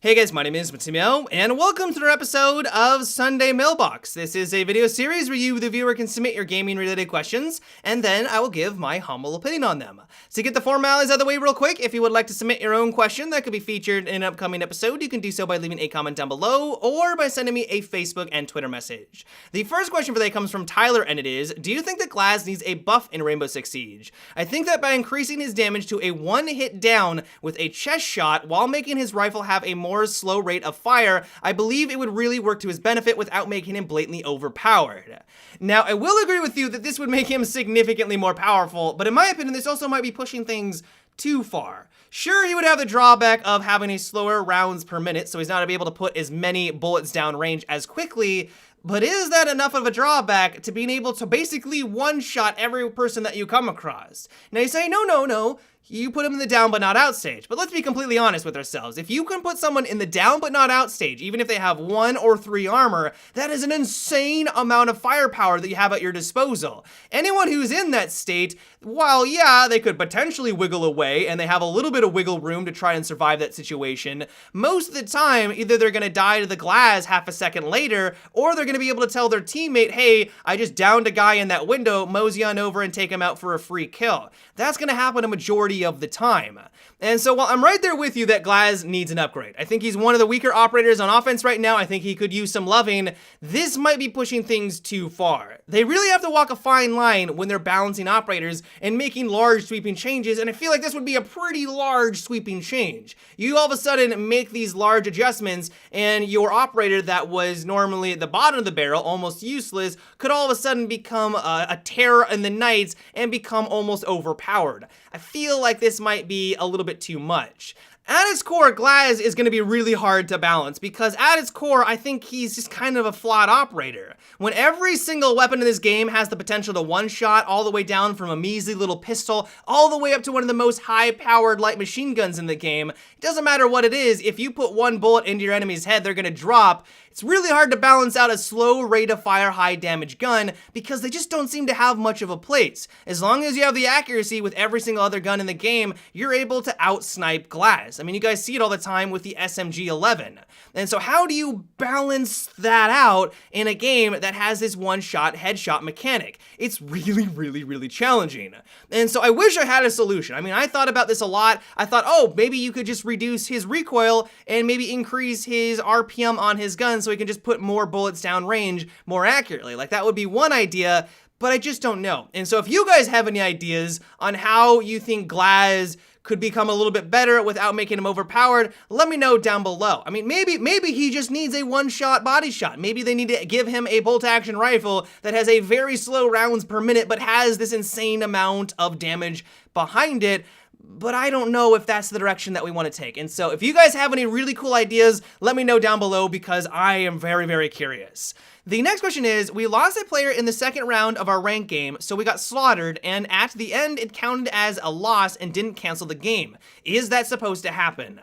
Hey guys, my name is Matsumo, and welcome to another episode of Sunday Mailbox. This is a video series where you, the viewer, can submit your gaming-related questions, and then I will give my humble opinion on them. To get the formalities out of the way real quick, if you would like to submit your own question that could be featured in an upcoming episode, you can do so by leaving a comment down below, or by sending me a Facebook and Twitter message. The first question for today comes from Tyler, and it is, do you think that Glaz needs a buff in Rainbow Six Siege? I think that by increasing his damage to a one-hit down with a chest shot, while making his rifle have a more slow rate of fire, I believe it would really work to his benefit without making him blatantly overpowered. Now, I will agree with you that this would make him significantly more powerful, but in my opinion, this also might be pushing things too far. Sure, he would have the drawback of having a slower rounds per minute, so he's not able to put as many bullets down range as quickly, but is that enough of a drawback to being able to basically one-shot every person that you come across? Now you say, no, you put him in the down but not out stage. But let's be completely honest with ourselves. If you can put someone in the down but not out stage, even if they have 1 or 3 armor, that is an insane amount of firepower that you have at your disposal. Anyone who's in that state, while yeah, they could potentially wiggle away and they have a little bit of wiggle room to try and survive that situation, most of the time, either they're gonna die to the Glaz half a second later, or they're gonna be able to tell their teammate, hey, I just downed a guy in that window, mosey on over and take him out for a free kill. That's gonna happen a majority of the time. And so while I'm right there with you that Glaz needs an upgrade, I think he's one of the weaker operators on offense right now, I think he could use some loving, this might be pushing things too far. They really have to walk a fine line when they're balancing operators and making large sweeping changes, and I feel like this would be a pretty large sweeping change. You all of a sudden make these large adjustments, and your operator that was normally at the bottom of the barrel, almost useless, could all of a sudden become a terror in the night and become almost overpowered. I feel like this might be a little bit too much. At its core, Glaz is going to be really hard to balance because at its core, I think he's just kind of a flawed operator. When every single weapon in this game has the potential to one-shot all the way down from a measly little pistol all the way up to one of the most high-powered light machine guns in the game, it doesn't matter what it is, if you put one bullet into your enemy's head, they're going to drop. It's really hard to balance out a slow rate of fire, high damage gun because they just don't seem to have much of a place. As long as you have the accuracy with every single other gun in the game, you're able to out-snipe Glaz. I mean, you guys see it all the time with the SMG-11. And so how do you balance that out in a game that has this one-shot headshot mechanic? It's really challenging. And so I wish I had a solution. I mean, I thought about this a lot. I thought, oh, maybe you could just reduce his recoil and maybe increase his RPM on his gun so he can just put more bullets down range more accurately. Like, that would be one idea, but I just don't know. And so if you guys have any ideas on how you think Glaz could become a little bit better without making him overpowered, let me know down below. I mean, maybe he just needs a one-shot body shot. Maybe they need to give him a bolt-action rifle that has a very slow rounds per minute but has this insane amount of damage behind it. But I don't know if that's the direction that we want to take. And so if you guys have any really cool ideas, let me know down below because I am very curious. The next question is, we lost a player in the second round of our ranked game, so we got slaughtered, and at the end it counted as a loss and didn't cancel the game. Is that supposed to happen?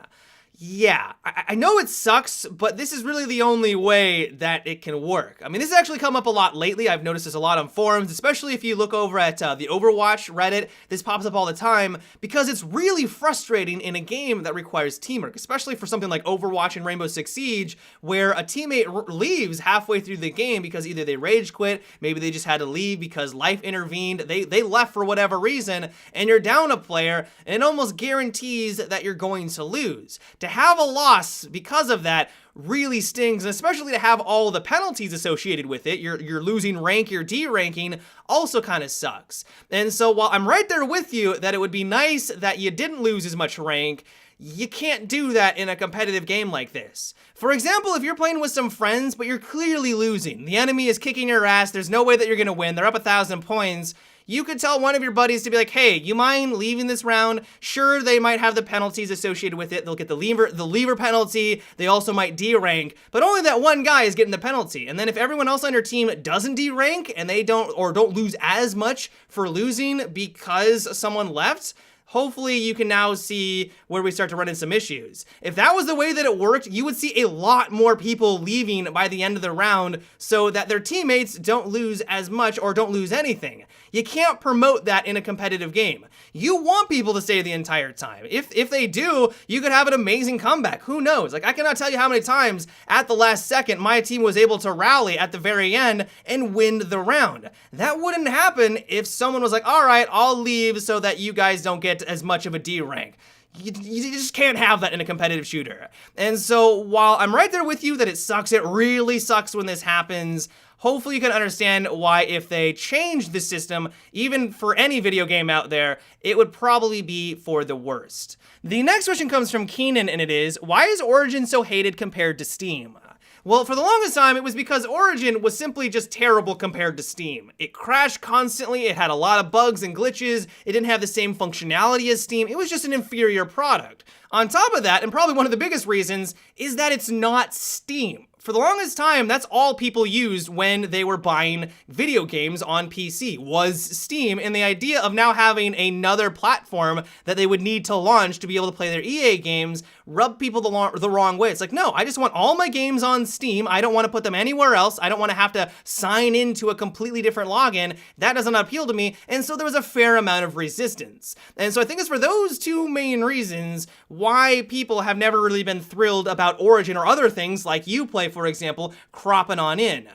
Yeah, I know it sucks, but this is really the only way that it can work. I mean, this has actually come up a lot lately. I've noticed this a lot on forums, especially if you look over at the Overwatch Reddit. This pops up all the time because it's really frustrating in a game that requires teamwork, especially for something like Overwatch and Rainbow Six Siege, where a teammate leaves halfway through the game because either they rage quit, maybe they just had to leave because life intervened, they left for whatever reason, and you're down a player, and it almost guarantees that you're going to lose. To have a loss because of that really stings, and especially to have all the penalties associated with it. You're losing rank, you're de-ranking, also kind of sucks. And so while I'm right there with you that it would be nice that you didn't lose as much rank, you can't do that in a competitive game like this. For example, if you're playing with some friends, but you're clearly losing, the enemy is kicking your ass, there's no way that you're gonna win, they're up 1,000 points, you could tell one of your buddies to be like, hey, you mind leaving this round? Sure, they might have the penalties associated with it. They'll get the lever penalty. They also might D-rank, but only that one guy is getting the penalty. And then if everyone else on your team doesn't D-rank and they don't lose as much for losing because someone left, hopefully you can now see where we start to run into some issues. If that was the way that it worked, you would see a lot more people leaving by the end of the round so that their teammates don't lose as much or don't lose anything. You can't promote that in a competitive game. You want people to stay the entire time. If they do, you could have an amazing comeback. Who knows? Like, I cannot tell you how many times at the last second my team was able to rally at the very end and win the round. That wouldn't happen if someone was like, all right, I'll leave so that you guys don't get as much of a D rank. You just can't have that in a competitive shooter. And so while I'm right there with you that it sucks, it really sucks when this happens, hopefully you can understand why if they change the system, even for any video game out there, it would probably be for the worst. The next question comes from Keenan, and it is, why is Origin so hated compared to Steam? Well, for the longest time, it was because Origin was simply just terrible compared to Steam. It crashed constantly, it had a lot of bugs and glitches, it didn't have the same functionality as Steam, it was just an inferior product. On top of that, and probably one of the biggest reasons, is that it's not Steam. For the longest time, that's all people used when they were buying video games on PC, was Steam, and the idea of now having another platform that they would need to launch to be able to play their EA games rubbed people the wrong way. It's like, no, I just want all my games on Steam. I don't want to put them anywhere else. I don't want to have to sign into a completely different login. That doesn't appeal to me, and so there was a fair amount of resistance. And so I think it's for those two main reasons why people have never really been thrilled about Origin or other things like Uplay, for example, cropping on in.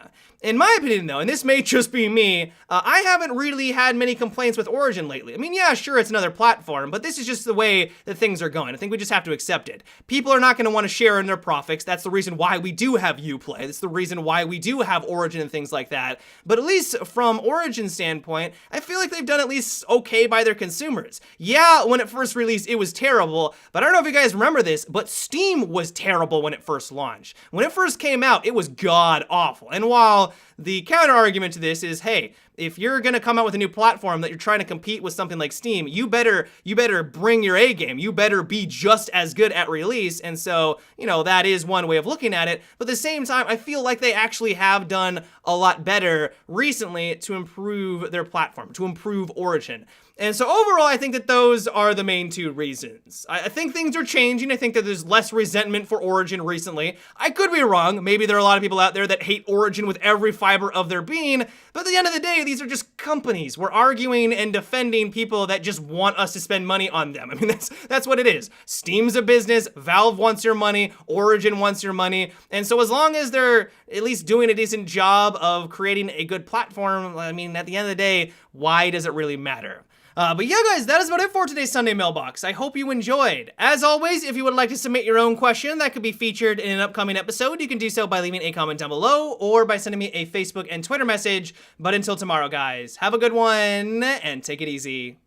In my opinion, though, and this may just be me, I haven't really had many complaints with Origin lately. I mean, yeah, sure, it's another platform, but this is just the way that things are going. I think we just have to accept it. People are not going to want to share in their profits. That's the reason why we do have Uplay. That's the reason why we do have Origin and things like that. But at least from Origin's standpoint, I feel like they've done at least okay by their consumers. Yeah, when it first released, it was terrible, but I don't know if you guys remember this, but Steam was terrible when it first launched. When it first came out, it was god-awful. And while the counter argument to this is, hey, if you're gonna come out with a new platform that you're trying to compete with something like Steam, you better bring your A game. You better be just as good at release. And so, you know, that is one way of looking at it. But at the same time, I feel like they actually have done a lot better recently to improve their platform, to improve Origin. And so overall, I think that those are the main two reasons. I think things are changing. I think that there's less resentment for Origin recently. I could be wrong. Maybe there are a lot of people out there that hate Origin with every fiber of their being. But at the end of the day, these are just companies. We're arguing and defending people that just want us to spend money on them. I mean, that's what it is. Steam's a business. Valve wants your money. Origin wants your money. And so as long as they're at least doing a decent job of creating a good platform, I mean, at the end of the day, why does it really matter? But yeah, guys, that is about it for today's Sunday Mailbox. I hope you enjoyed. As always, if you would like to submit your own question that could be featured in an upcoming episode, you can do so by leaving a comment down below or by sending me a Facebook and Twitter message. But until tomorrow, guys, have a good one and take it easy.